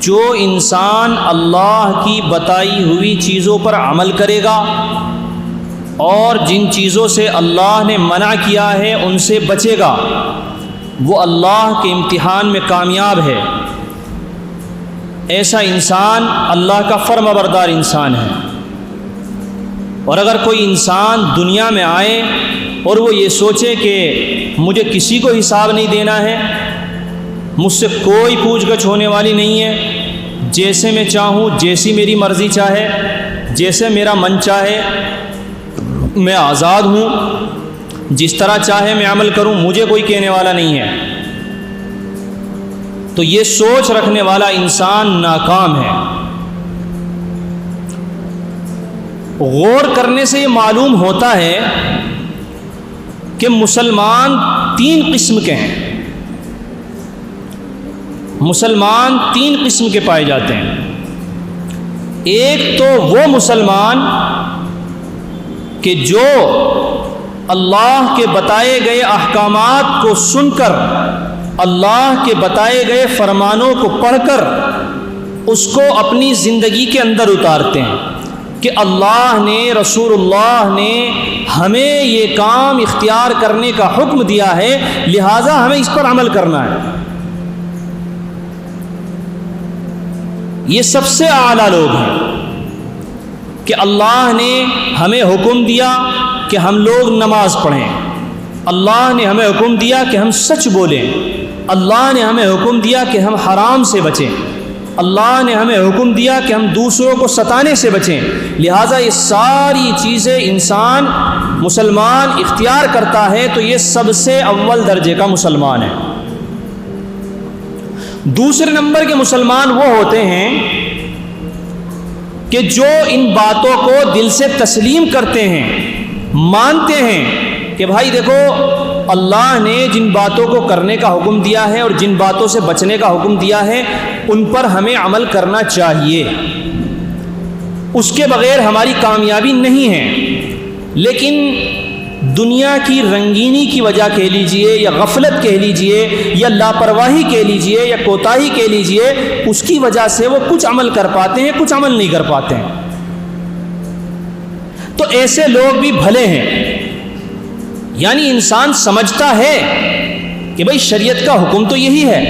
جو انسان اللہ کی بتائی ہوئی چیزوں پر عمل کرے گا اور جن چیزوں سے اللہ نے منع کیا ہے ان سے بچے گا، وہ اللہ کے امتحان میں کامیاب ہے۔ ایسا انسان اللہ کا فرما بردار انسان ہے۔ اور اگر کوئی انسان دنیا میں آئے اور وہ یہ سوچے کہ مجھے کسی کو حساب نہیں دینا ہے، مجھ سے کوئی پوچھ گچھ ہونے والی نہیں ہے، جیسے میں چاہوں، جیسی میری مرضی چاہے، جیسے میرا من چاہے، میں آزاد ہوں، جس طرح چاہے میں عمل کروں، مجھے کوئی کہنے والا نہیں ہے، تو یہ سوچ رکھنے والا انسان ناکام ہے۔ غور کرنے سے یہ معلوم ہوتا ہے کہ مسلمان 3 قسم کے ہیں۔ مسلمان 3 قسم کے پائے جاتے ہیں۔ ایک تو وہ مسلمان کہ جو اللہ کے بتائے گئے احکامات کو سن کر، اللہ کے بتائے گئے فرمانوں کو پڑھ کر اس کو اپنی زندگی کے اندر اتارتے ہیں کہ اللہ نے، رسول اللہ نے ہمیں یہ کام اختیار کرنے کا حکم دیا ہے، لہٰذا ہمیں اس پر عمل کرنا ہے۔ یہ سب سے اعلیٰ لوگ ہیں کہ اللہ نے ہمیں حکم دیا کہ ہم لوگ نماز پڑھیں، اللہ نے ہمیں حکم دیا کہ ہم سچ بولیں، اللہ نے ہمیں حکم دیا کہ ہم حرام سے بچیں، اللہ نے ہمیں حکم دیا کہ ہم دوسروں کو ستانے سے بچیں۔ لہٰذا یہ ساری چیزیں انسان مسلمان اختیار کرتا ہے تو یہ سب سے اول درجے کا مسلمان ہے۔ دوسرے نمبر کے مسلمان وہ ہوتے ہیں کہ جو ان باتوں کو دل سے تسلیم کرتے ہیں، مانتے ہیں کہ بھائی دیکھو اللہ نے جن باتوں کو کرنے کا حکم دیا ہے اور جن باتوں سے بچنے کا حکم دیا ہے ان پر ہمیں عمل کرنا چاہیے، اس کے بغیر ہماری کامیابی نہیں ہے۔ لیکن دنیا کی رنگینی کی وجہ کہہ لیجئے یا غفلت کہہ لیجئے یا لاپرواہی کہہ لیجئے یا کوتاہی کہہ لیجئے، اس کی وجہ سے وہ کچھ عمل کر پاتے ہیں، کچھ عمل نہیں کر پاتے ہیں۔ تو ایسے لوگ بھی بھلے ہیں، یعنی انسان سمجھتا ہے کہ بھئی شریعت کا حکم تو یہی ہے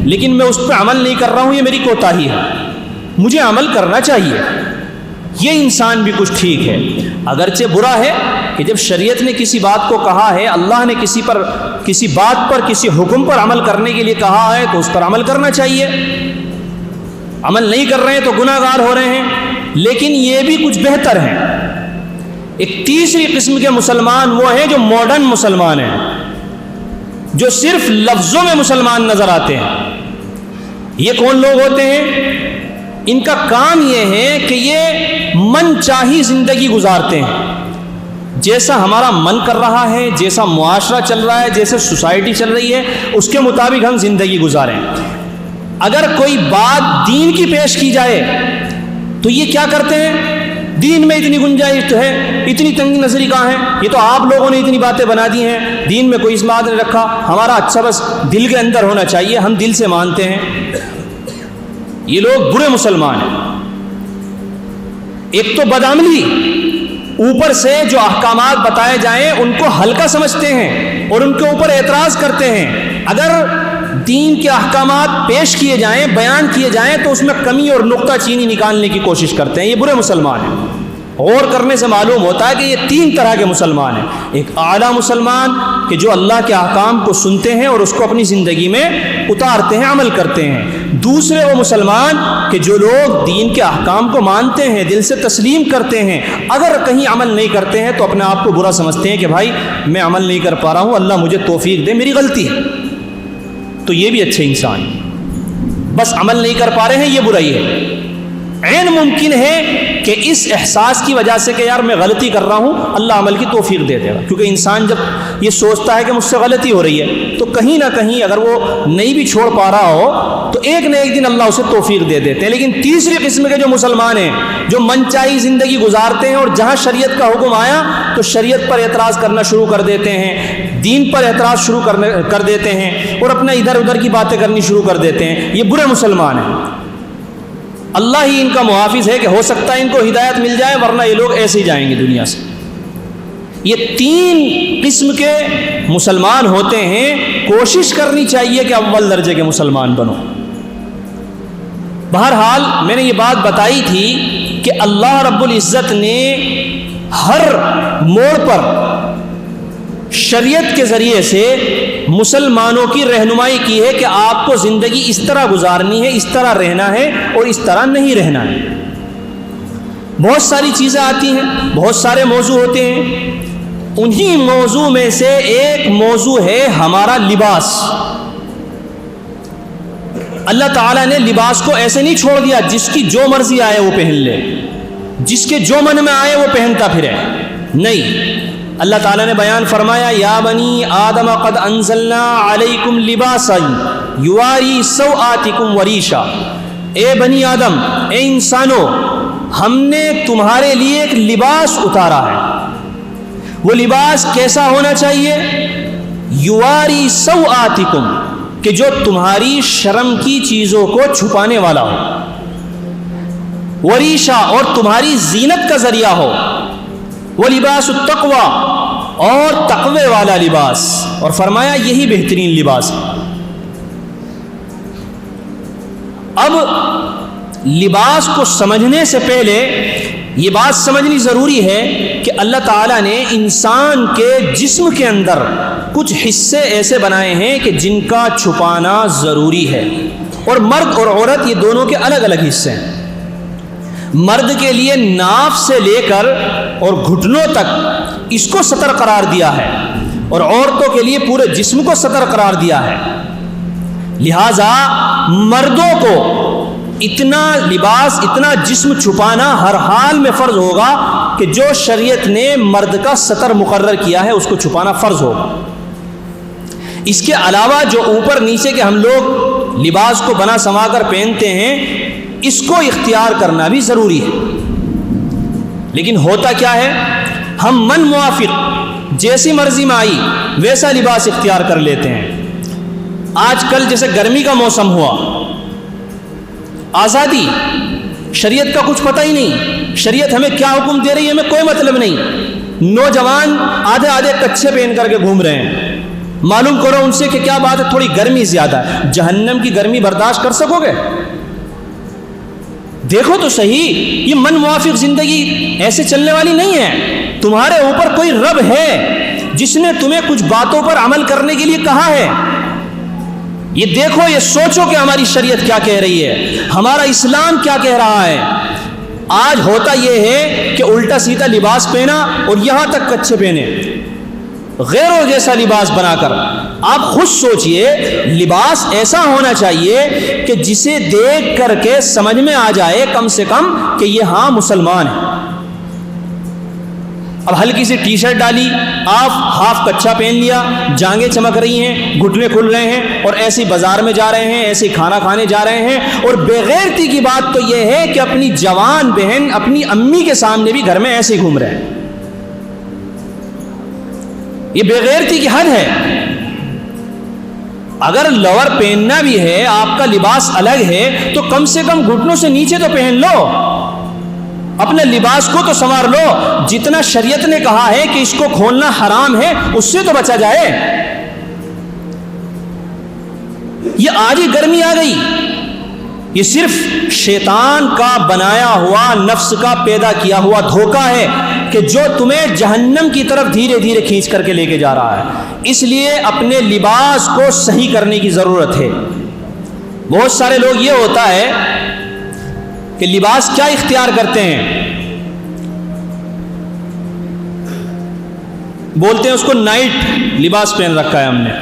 لیکن میں اس پہ عمل نہیں کر رہا ہوں، یہ میری کوتاہی ہے، مجھے عمل کرنا چاہیے۔ یہ انسان بھی کچھ ٹھیک ہے، اگرچہ برا ہے کہ جب شریعت نے کسی بات کو کہا ہے، اللہ نے کسی بات پر، کسی حکم پر عمل کرنے کے لیے کہا ہے تو اس پر عمل کرنا چاہیے۔ عمل نہیں کر رہے ہیں تو گناہ گار ہو رہے ہیں۔ لیکن یہ بھی کچھ بہتر ہیں۔ ایک تیسری قسم کے مسلمان وہ ہیں جو ماڈرن مسلمان ہیں، جو صرف لفظوں میں مسلمان نظر آتے ہیں۔ یہ کون لوگ ہوتے ہیں؟ ان کا کام یہ ہے کہ یہ من چاہی زندگی گزارتے ہیں، جیسا ہمارا من کر رہا ہے، جیسا معاشرہ چل رہا ہے، جیسے سوسائٹی چل رہی ہے، اس کے مطابق ہم زندگی گزاریں۔ اگر کوئی بات دین کی پیش کی جائے تو یہ کیا کرتے ہیں؟ دین میں اتنی گنجائش ہے، اتنی تنگ نظری کہاں ہے، یہ تو آپ لوگوں نے اتنی باتیں بنا دی ہیں، دین میں کوئی اس بات نہیں رکھا، ہمارا اچھا بس دل کے اندر ہونا چاہیے، ہم دل سے مانتے ہیں۔ یہ لوگ برے مسلمان ہیں۔ ایک تو بدعملی، اوپر سے جو احکامات بتائے جائیں ان کو ہلکا سمجھتے ہیں اور ان کے اوپر اعتراض کرتے ہیں۔ اگر دین کے احکامات پیش کیے جائیں، بیان کیے جائیں تو اس میں کمی اور نقطہ چینی نکالنے کی کوشش کرتے ہیں۔ یہ برے مسلمان ہیں۔ غور کرنے سے معلوم ہوتا ہے کہ یہ 3 طرح کے مسلمان ہیں۔ ایک اعلیٰ مسلمان کہ جو اللہ کے احکام کو سنتے ہیں اور اس کو اپنی زندگی میں اتارتے ہیں، عمل کرتے ہیں۔ دوسرے وہ مسلمان کہ جو لوگ دین کے احکام کو مانتے ہیں، دل سے تسلیم کرتے ہیں، اگر کہیں عمل نہیں کرتے ہیں تو اپنے آپ کو برا سمجھتے ہیں کہ بھائی میں عمل نہیں کر پا رہا ہوں، اللہ مجھے توفیق دے، میری غلطی ہے۔ تو یہ بھی اچھے انسان ہیں، بس عمل نہیں کر پا رہے ہیں، یہ برائی ہے۔ عین ممکن ہے کہ اس احساس کی وجہ سے کہ یار میں غلطی کر رہا ہوں، اللہ عمل کی توفیق دے دے گا، کیونکہ انسان جب یہ سوچتا ہے کہ مجھ سے غلطی ہو رہی ہے تو کہیں نہ کہیں اگر وہ نہیں بھی چھوڑ پا رہا ہو تو ایک نہ ایک دن اللہ اسے توفیق دے دیتے ہیں۔ لیکن تیسری قسم کے جو مسلمان ہیں، جو من چاہی زندگی گزارتے ہیں اور جہاں شریعت کا حکم آیا تو شریعت پر اعتراض کرنا شروع کر دیتے ہیں، دین پر اعتراض شروع کر دیتے ہیں اور اپنا ادھر ادھر کی باتیں کرنی شروع کر دیتے ہیں، یہ برے مسلمان ہیں۔ اللہ ہی ان کا محافظ ہے کہ ہو سکتا ہے ان کو ہدایت مل جائے، ورنہ یہ لوگ ایسے ہی جائیں گے دنیا سے۔ یہ 3 قسم کے مسلمان ہوتے ہیں، کوشش کرنی چاہیے کہ اول درجے کے مسلمان بنو۔ بہرحال میں نے یہ بات بتائی تھی کہ اللہ رب العزت نے ہر موڑ پر شریعت کے ذریعے سے مسلمانوں کی رہنمائی کی ہے کہ آپ کو زندگی اس طرح گزارنی ہے، اس طرح رہنا ہے اور اس طرح نہیں رہنا ہے۔ بہت ساری چیزیں آتی ہیں، بہت سارے موضوع ہوتے ہیں، انہی موضوع میں سے ایک موضوع ہے ہمارا لباس۔ اللہ تعالیٰ نے لباس کو ایسے نہیں چھوڑ دیا جس کی جو مرضی آئے وہ پہن لے، جس کے جو من میں آئے وہ پہنتا پھرے، نہیں۔ اللہ تعالیٰ نے بیان فرمایا یا بنی آدم قد انزلنا علیکم لباسا یواری سوآتکم وریشا، اے بنی آدم، اے انسانوں، ہم نے تمہارے لیے ایک لباس اتارا ہے۔ وہ لباس کیسا ہونا چاہیے؟ یواری سوآتکم، کہ جو تمہاری شرم کی چیزوں کو چھپانے والا ہو، وریشا، اور تمہاری زینت کا ذریعہ ہو، وہ لباس التقوی، اور تقوی والا لباس، اور فرمایا یہی بہترین لباس ہے۔ اب لباس کو سمجھنے سے پہلے یہ بات سمجھنی ضروری ہے کہ اللہ تعالیٰ نے انسان کے جسم کے اندر کچھ حصے ایسے بنائے ہیں کہ جن کا چھپانا ضروری ہے، اور مرد اور عورت یہ دونوں کے الگ الگ حصے ہیں۔ مرد کے لیے ناف سے لے کر اور گھٹنوں تک اس کو سطر قرار دیا ہے، اور عورتوں کے لیے پورے جسم کو سطر قرار دیا ہے۔ لہذا مردوں کو اتنا لباس، اتنا جسم چھپانا ہر حال میں فرض ہوگا کہ جو شریعت نے مرد کا سطر مقرر کیا ہے اس کو چھپانا فرض ہوگا۔ اس کے علاوہ جو اوپر نیچے کے ہم لوگ لباس کو بنا سما کر پہنتے ہیں، اس کو اختیار کرنا بھی ضروری ہے۔ لیکن ہوتا کیا ہے، ہم من موافق جیسی مرضی میں آئی ویسا لباس اختیار کر لیتے ہیں۔ آج کل جیسے گرمی کا موسم ہوا، آزادی، شریعت کا کچھ پتہ ہی نہیں، شریعت ہمیں کیا حکم دے رہی ہے ہمیں کوئی مطلب نہیں۔ نوجوان آدھے آدھے کچھے پہن کر کے گھوم رہے ہیں، معلوم کرو ان سے کہ کیا بات ہے، تھوڑی گرمی زیادہ ہے، جہنم کی گرمی برداشت کر سکو گے؟ دیکھو تو صحیح، یہ من موافق زندگی ایسے چلنے والی نہیں ہے۔ تمہارے اوپر کوئی رب ہے جس نے تمہیں کچھ باتوں پر عمل کرنے کے لیے کہا ہے۔ یہ دیکھو، یہ سوچو کہ ہماری شریعت کیا کہہ رہی ہے، ہمارا اسلام کیا کہہ رہا ہے۔ آج ہوتا یہ ہے کہ الٹا سیدھا لباس پہنا اور یہاں تک کچھے پہنے، غیروں جیسا لباس بنا کر۔ آپ خود سوچئے، لباس ایسا ہونا چاہیے کہ جسے دیکھ کر کے سمجھ میں آ جائے کم سے کم کہ یہ ہاں مسلمان ہے۔ اب ہلکی سی ٹی شرٹ ڈالی، آپ ہاف کچھا پہن لیا، جانگیں چمک رہی ہیں، گھٹنے کھل رہے ہیں، اور ایسی بازار میں جا رہے ہیں، ایسے کھانا کھانے جا رہے ہیں۔ اور بے غیرتی کی بات تو یہ ہے کہ اپنی جوان بہن اپنی امی کے سامنے بھی گھر میں ایسے ہی گھوم رہے ہیں۔ یہ بے غیرتی کی حد ہے۔ اگر لور پہننا بھی ہے، آپ کا لباس الگ ہے، تو کم سے کم گھٹنوں سے نیچے تو پہن لو، اپنے لباس کو تو سنوار لو۔ جتنا شریعت نے کہا ہے کہ اس کو کھولنا حرام ہے، اس سے تو بچا جائے۔ یہ آج ہی گرمی آ گئی، یہ صرف شیطان کا بنایا ہوا، نفس کا پیدا کیا ہوا دھوکہ ہے کہ جو تمہیں جہنم کی طرف دھیرے دھیرے کھینچ کر کے لے کے جا رہا ہے۔ اس لیے اپنے لباس کو صحیح کرنے کی ضرورت ہے۔ بہت سارے لوگ یہ ہوتا ہے کہ لباس کیا اختیار کرتے ہیں، بولتے ہیں اس کو نائٹ لباس پہن رکھا ہے ہم نے،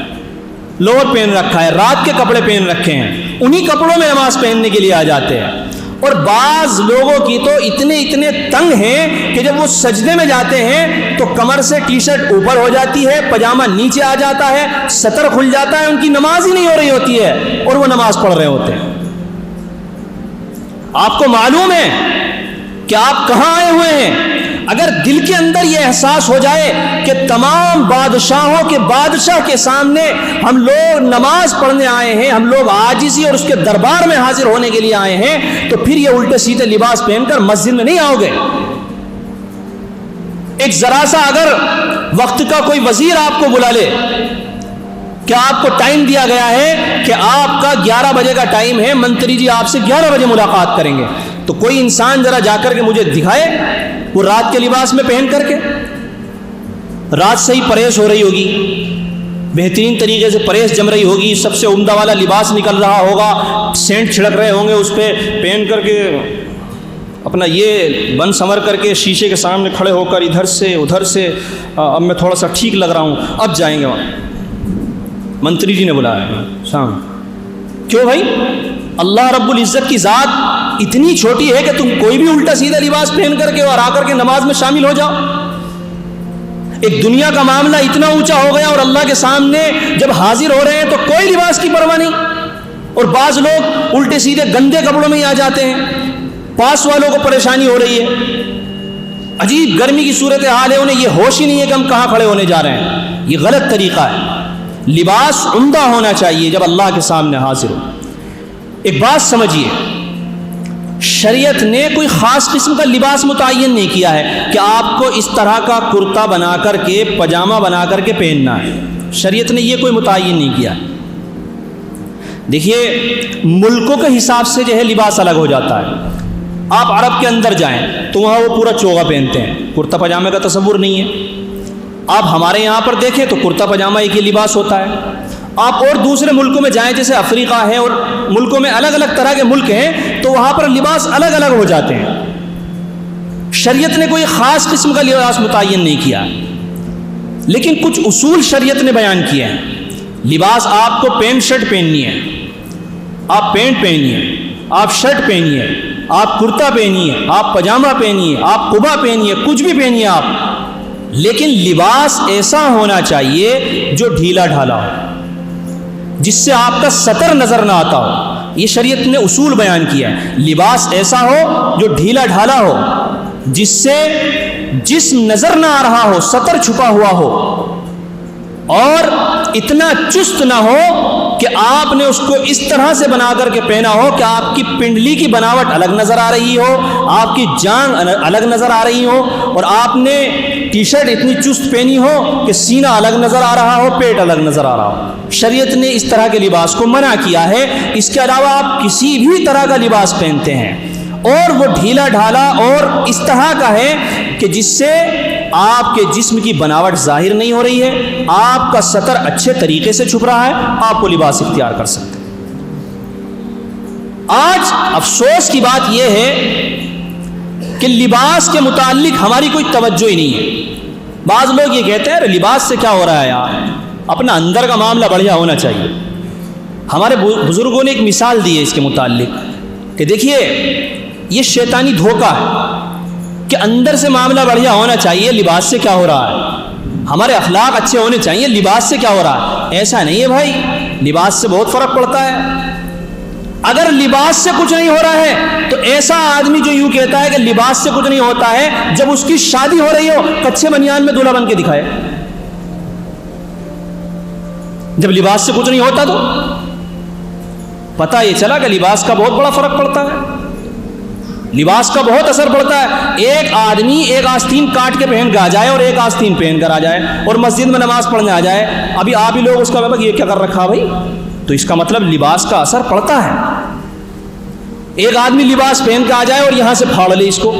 لوور پہن رکھا ہے، رات کے کپڑے پہن رکھے ہیں، انہی کپڑوں میں نماز پہننے کے لیے آ جاتے ہیں۔ اور بعض لوگوں کی تو اتنے تنگ ہیں کہ جب وہ سجدے میں جاتے ہیں تو کمر سے ٹی شرٹ اوپر ہو جاتی ہے، پاجامہ نیچے آ جاتا ہے، سطر کھل جاتا ہے، ان کی نماز ہی نہیں ہو رہی ہوتی ہے اور وہ نماز پڑھ رہے ہوتے ہیں۔ آپ کو معلوم ہے کہ آپ کہاں آئے ہوئے ہیں؟ اگر دل کے اندر یہ احساس ہو جائے کہ تمام بادشاہوں کے بادشاہ کے سامنے ہم لوگ نماز پڑھنے آئے ہیں، ہم لوگ عاجزی اور اس کے دربار میں حاضر ہونے کے لیے آئے ہیں، تو پھر یہ الٹے سیدھے لباس پہن کر مسجد میں نہیں آؤ گے۔ ایک ذرا سا اگر وقت کا کوئی وزیر آپ کو بلا لے کہ آپ کو ٹائم دیا گیا ہے کہ آپ کا 11 بجے کا ٹائم ہے، منتری جی آپ سے 11 بجے ملاقات کریں گے، تو کوئی انسان ذرا جا کر کے مجھے دکھائے وہ رات کے لباس میں پہن کر کے، رات سے ہی پرہیز ہو رہی ہوگی، بہترین طریقے سے پرہیز جم رہی ہوگی، سب سے عمدہ والا لباس نکل رہا ہوگا، سینٹ چھڑک رہے ہوں گے اس پہ، پہن کر کے اپنا یہ بن سنور کر کے شیشے کے سامنے کھڑے ہو کر ادھر سے ادھر سے اب میں تھوڑا سا ٹھیک لگ رہا ہوں، اب جائیں گے وہاں۔ منتری جی نے بلایا شام، کیوں بھائی؟ اللہ رب العزت کی ذات اتنی چھوٹی ہے کہ تم کوئی بھی الٹا سیدھا لباس پہن کر کے اور آ کر کے نماز میں شامل ہو جاؤ؟ ایک دنیا کا معاملہ اتنا اونچا ہو گیا اور اللہ کے سامنے جب حاضر ہو رہے ہیں تو کوئی لباس کی پرواہ نہیں، اور بعض لوگ الٹے سیدھے گندے کپڑوں میں ہی آ جاتے ہیں، پاس والوں کو پریشانی ہو رہی ہے، عجیب گرمی کی صورتحال ہے، انہیں یہ ہوش ہی نہیں ہے کہ ہم کہاں کھڑے ہونے جا رہے ہیں۔ یہ غلط طریقہ ہے، لباس عمدہ ہونا چاہیے جب اللہ کے سامنے حاضر ہو۔ ایک بات سمجھیے، شریعت نے کوئی خاص قسم کا لباس متعین نہیں کیا ہے کہ آپ کو اس طرح کا کرتا بنا کر کے پاجامہ بنا کر کے پہننا ہے، شریعت نے یہ کوئی متعین نہیں کیا۔ دیکھیے ملکوں کے حساب سے جو ہے لباس الگ ہو جاتا ہے، آپ عرب کے اندر جائیں تو وہاں وہ پورا چوغا پہنتے ہیں، کرتا پاجامے کا تصور نہیں ہے۔ آپ ہمارے یہاں پر دیکھیں تو کرتا پاجامہ ایک ہی لباس ہوتا ہے۔ آپ اور دوسرے ملکوں میں جائیں جیسے افریقہ ہے اور ملکوں میں الگ الگ طرح کے ملک ہیں تو وہاں پر لباس الگ الگ ہو جاتے ہیں۔ شریعت نے کوئی خاص قسم کا لباس متعین نہیں کیا، لیکن کچھ اصول شریعت نے بیان کیے ہیں۔ لباس آپ کو پینٹ شرٹ پہننی ہے، آپ پینٹ پہنیے، آپ شرٹ پہنیے، آپ کرتا پہنیے، آپ پاجامہ پہنیے، آپ قبا پہنیے، کچھ بھی پہنیے آپ، لیکن لباس ایسا ہونا چاہیے جو ڈھیلا ڈھالا ہو، جس سے آپ کا سطر نظر نہ آتا ہو۔ یہ شریعت نے اصول بیان کیا ہے، لباس ایسا ہو جو ڈھیلا ڈھالا ہو، جس سے جسم نظر نہ آ رہا ہو، سطر چھپا ہوا ہو، اور اتنا چست نہ ہو کہ آپ نے اس کو اس طرح سے بنا کر کے پہنا ہو کہ آپ کی پنڈلی کی بناوٹ الگ نظر آ رہی ہو، آپ کی جانگ الگ نظر آ رہی ہو، اور آپ نے ٹی شرٹ اتنی چست پہنی ہو کہ سینہ الگ نظر آ رہا ہو، پیٹ الگ نظر آ رہا ہو۔ شریعت نے اس طرح کے لباس کو منع کیا ہے۔ اس کے علاوہ آپ کسی بھی طرح کا لباس پہنتے ہیں اور وہ ڈھیلا ڈھالا اور اس طرح کا ہے کہ جس سے آپ کے جسم کی بناوٹ ظاہر نہیں ہو رہی ہے، آپ کا سطر اچھے طریقے سے چھپ رہا ہے، آپ کو لباس اختیار کر سکتے ہیں۔ آج افسوس کی بات یہ ہے کہ لباس کے متعلق ہماری کوئی توجہ ہی نہیں ہے۔ بعض لوگ یہ کہتے ہیں لباس سے کیا ہو رہا ہے یار، اپنا اندر کا معاملہ بڑھیا ہونا چاہیے۔ ہمارے بزرگوں نے ایک مثال دی ہے اس کے متعلق کہ دیکھیے یہ شیطانی دھوکہ ہے کہ اندر سے معاملہ بڑھیا ہونا چاہیے، لباس سے کیا ہو رہا ہے، ہمارے اخلاق اچھے ہونے چاہیے، لباس سے کیا ہو رہا ہے۔ ایسا نہیں ہے بھائی، لباس سے بہت فرق پڑتا ہے۔ اگر لباس سے کچھ نہیں ہو رہا ہے تو ایسا آدمی جو یوں کہتا ہے کہ لباس سے کچھ نہیں ہوتا ہے، جب اس کی شادی ہو رہی ہو کچھے بنیان میں دولہا بن کے دکھائے۔ جب لباس سے کچھ نہیں ہوتا تو پتہ یہ چلا کہ لباس کا بہت بڑا فرق پڑتا ہے، لباس کا بہت اثر پڑتا ہے۔ ایک آدمی ایک آستین کاٹ کے پہن کے آ جائے اور ایک آستین پہن کر آ جائے اور مسجد میں نماز پڑھنے آ جائے، ابھی آپ ہی لوگ اس کا یہ کیا کر رکھا بھائی، تو اس کا مطلب لباس کا اثر پڑتا ہے۔ ایک آدمی لباس پہن کے آ جائے اور یہاں سے پھاڑ لے اس کو،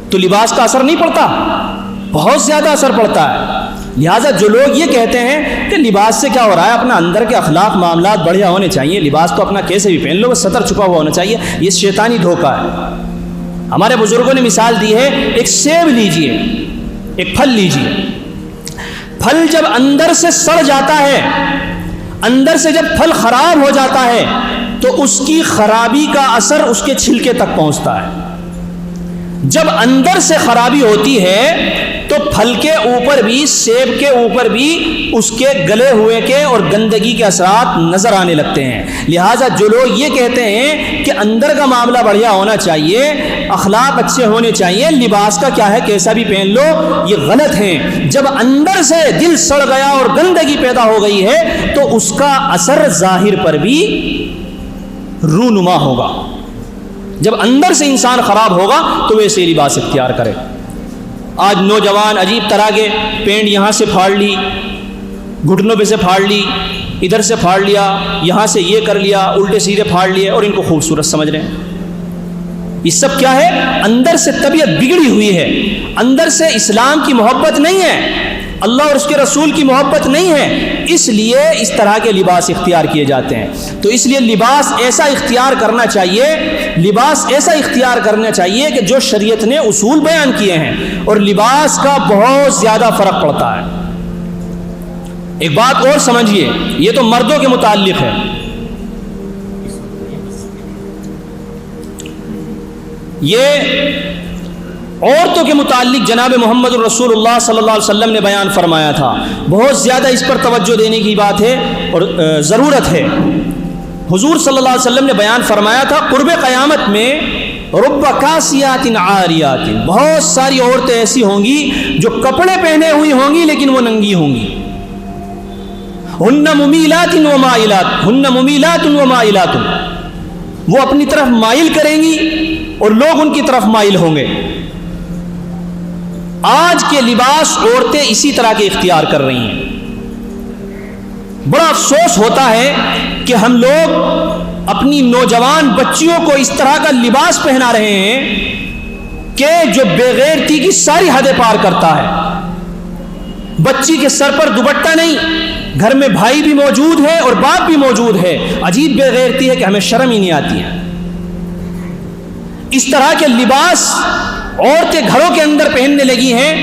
تو لباس کا اثر نہیں پڑتا، بہت زیادہ اثر پڑتا ہے۔ لہٰذا جو لوگ یہ کہتے ہیں کہ لباس سے کیا ہو رہا ہے، اپنا اندر کے اخلاق معاملات بڑھیا ہونے چاہیے، لباس تو اپنا کیسے بھی پہن لو، سطر چھپا ہوا ہونا چاہیے، یہ شیطانی دھوکہ ہے۔ ہمارے بزرگوں نے مثال دی ہے، ایک سیب لیجئے، ایک پھل لیجئے، پھل جب اندر سے سڑ جاتا ہے، اندر سے جب پھل خراب ہو جاتا ہے تو اس کی خرابی کا اثر اس کے چھلکے تک پہنچتا ہے۔ جب اندر سے خرابی ہوتی ہے تو پھل کے اوپر بھی، سیب کے اوپر بھی اس کے گلے ہوئے کے اور گندگی کے اثرات نظر آنے لگتے ہیں۔ لہٰذا جو لوگ یہ کہتے ہیں کہ اندر کا معاملہ بڑھیا ہونا چاہیے، اخلاق اچھے ہونے چاہیے، لباس کا کیا ہے کیسا بھی پہن لو، یہ غلط ہیں۔ جب اندر سے دل سڑ گیا اور گندگی پیدا ہو گئی ہے تو اس کا اثر ظاہر پر بھی رونما ہوگا۔ جب اندر سے انسان خراب ہوگا تو ویسے لباس اختیار کرے۔ آج نوجوان عجیب طرح کے پینٹ یہاں سے پھاڑ لی، گھٹنوں پہ سے پھاڑ لی، ادھر سے پھاڑ لیا، یہاں سے یہ کر لیا، الٹے سیدھے پھاڑ لیے اور ان کو خوبصورت سمجھ رہے ہیں۔ یہ سب کیا ہے؟ اندر سے طبیعت بگڑی ہوئی ہے، اندر سے اسلام کی محبت نہیں ہے، اللہ اور اس کے رسول کی محبت نہیں ہے، اس لیے اس طرح کے لباس اختیار کیے جاتے ہیں۔ تو اس لیے لباس ایسا اختیار کرنا چاہیے، لباس ایسا اختیار کرنا چاہیے کہ جو شریعت نے اصول بیان کیے ہیں، اور لباس کا بہت زیادہ فرق پڑتا ہے۔ ایک بات اور سمجھیے، یہ تو مردوں کے متعلق ہے، یہ عورتوں کے متعلق جناب محمد الرسول اللہ صلی اللہ علیہ وسلم نے بیان فرمایا تھا۔ بہت زیادہ اس پر توجہ دینے کی بات ہے اور ضرورت ہے۔ حضور صلی اللہ علیہ وسلم نے بیان فرمایا تھا، قرب قیامت میں رب کاسیات عاریات، بہت ساری عورتیں ایسی ہوں گی جو کپڑے پہنے ہوئی ہوں گی لیکن وہ ننگی ہوں گی۔ ہن ممیلات و مائلات، وہ اپنی طرف مائل کریں گی اور لوگ ان کی طرف مائل ہوں گے۔ آج کے لباس عورتیں اسی طرح کے اختیار کر رہی ہیں۔ بڑا افسوس ہوتا ہے کہ ہم لوگ اپنی نوجوان بچیوں کو اس طرح کا لباس پہنا رہے ہیں کہ جو بے غیرتی کی ساری حدیں پار کرتا ہے۔ بچی کے سر پر دوپٹہ نہیں، گھر میں بھائی بھی موجود ہے اور باپ بھی موجود ہے، عجیب بے غیرتی ہے کہ ہمیں شرم ہی نہیں آتی ہے۔ اس طرح کے لباس عورتیں گھروں کے اندر پہننے لگی ہیں،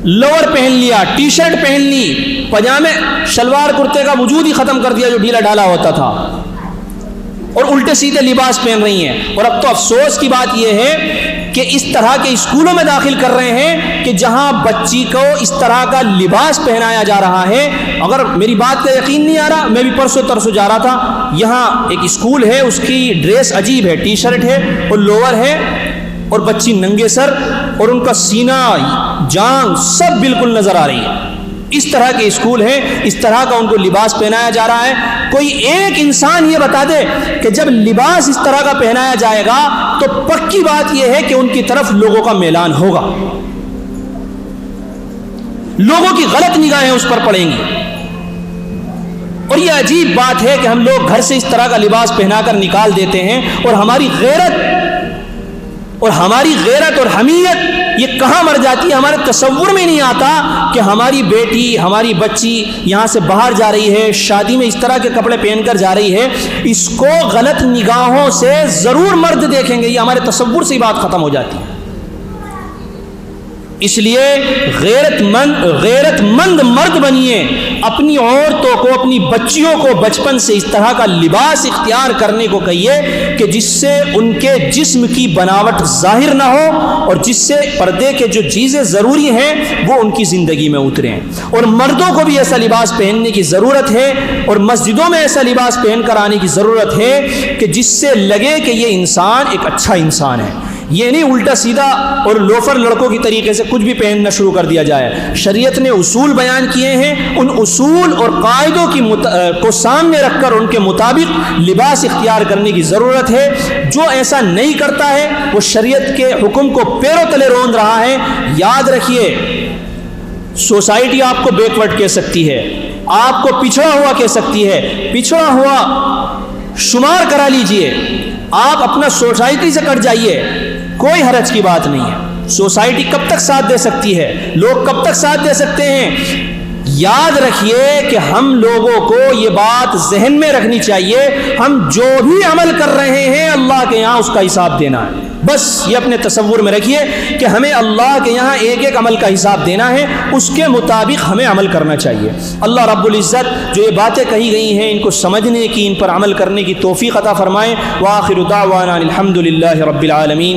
لوور پہن لیا، ٹی شرٹ پہن لی، پجامے شلوار کرتے کا وجود ہی ختم کر دیا جو ڈھیلا ڈھالا ہوتا تھا، اور الٹے سیدھے لباس پہن رہی ہیں۔ اور اب تو افسوس کی بات یہ ہے کہ اس طرح کے اسکولوں میں داخل کر رہے ہیں کہ جہاں بچی کو اس طرح کا لباس پہنایا جا رہا ہے۔ اگر میری بات کا یقین نہیں آ رہا، میں بھی پرسوں جا رہا تھا، یہاں ایک اسکول ہے، اس کی ڈریس عجیب ہے، ٹی شرٹ ہے اور لوور ہے، اور بچی ننگے سر، اور ان کا سینہ جان سب بالکل نظر آ رہی ہے۔ اس طرح کے اسکول ہیں، اس طرح کا ان کو لباس پہنایا جا رہا ہے۔ کوئی ایک انسان یہ بتا دے کہ جب لباس اس طرح کا پہنایا جائے گا تو پکی بات یہ ہے کہ ان کی طرف لوگوں کا میلان ہوگا، لوگوں کی غلط نگاہیں اس پر پڑیں گی۔ اور یہ عجیب بات ہے کہ ہم لوگ گھر سے اس طرح کا لباس پہنا کر نکال دیتے ہیں، اور ہماری غیرت اور حمیت یہ کہاں مر جاتی ہے؟ ہمارے تصور میں نہیں آتا کہ ہماری بیٹی، ہماری بچی یہاں سے باہر جا رہی ہے، شادی میں اس طرح کے کپڑے پہن کر جا رہی ہے، اس کو غلط نگاہوں سے ضرور مرد دیکھیں گے، یہ ہمارے تصور سے ہی بات ختم ہو جاتی ہے۔ اس لیے غیرت مند مرد بنیے، اپنی عورتوں کو، اپنی بچیوں کو بچپن سے اس طرح کا لباس اختیار کرنے کو کہیے کہ جس سے ان کے جسم کی بناوٹ ظاہر نہ ہو، اور جس سے پردے کے جو چیزیں ضروری ہیں وہ ان کی زندگی میں اتریں۔ اور مردوں کو بھی ایسا لباس پہننے کی ضرورت ہے، اور مسجدوں میں ایسا لباس پہن کر آنے کی ضرورت ہے کہ جس سے لگے کہ یہ انسان ایک اچھا انسان ہے۔ یہ نہیں الٹا سیدھا اور لوفر لڑکوں کی طریقے سے کچھ بھی پہننا شروع کر دیا جائے۔ شریعت نے اصول بیان کیے ہیں، ان اصول اور قاعدوں کو سامنے رکھ کر ان کے مطابق لباس اختیار کرنے کی ضرورت ہے۔ جو ایسا نہیں کرتا ہے وہ شریعت کے حکم کو پیروں تلے روند رہا ہے۔ یاد رکھیے، سوسائٹی آپ کو بیکورڈ کہہ سکتی ہے، آپ کو پچھڑا ہوا کہہ سکتی ہے، پچھڑا ہوا شمار کرا لیجئے، آپ اپنا سوسائٹی سے کٹ جائیے، کوئی حرج کی بات نہیں ہے۔ سوسائٹی کب تک ساتھ دے سکتی ہے، لوگ کب تک ساتھ دے سکتے ہیں؟ یاد رکھیے کہ ہم لوگوں کو یہ بات ذہن میں رکھنی چاہیے، ہم جو بھی عمل کر رہے ہیں اللہ کے یہاں اس کا حساب دینا ہے۔ بس یہ اپنے تصور میں رکھیے کہ ہمیں اللہ کے یہاں ایک ایک عمل کا حساب دینا ہے، اس کے مطابق ہمیں عمل کرنا چاہیے۔ اللہ رب العزت جو یہ باتیں کہی گئی ہیں ان کو سمجھنے کی، ان پر عمل کرنے کی توفیق عطا فرمائے۔ وآخر دعوانا الحمد للہ رب العالمین۔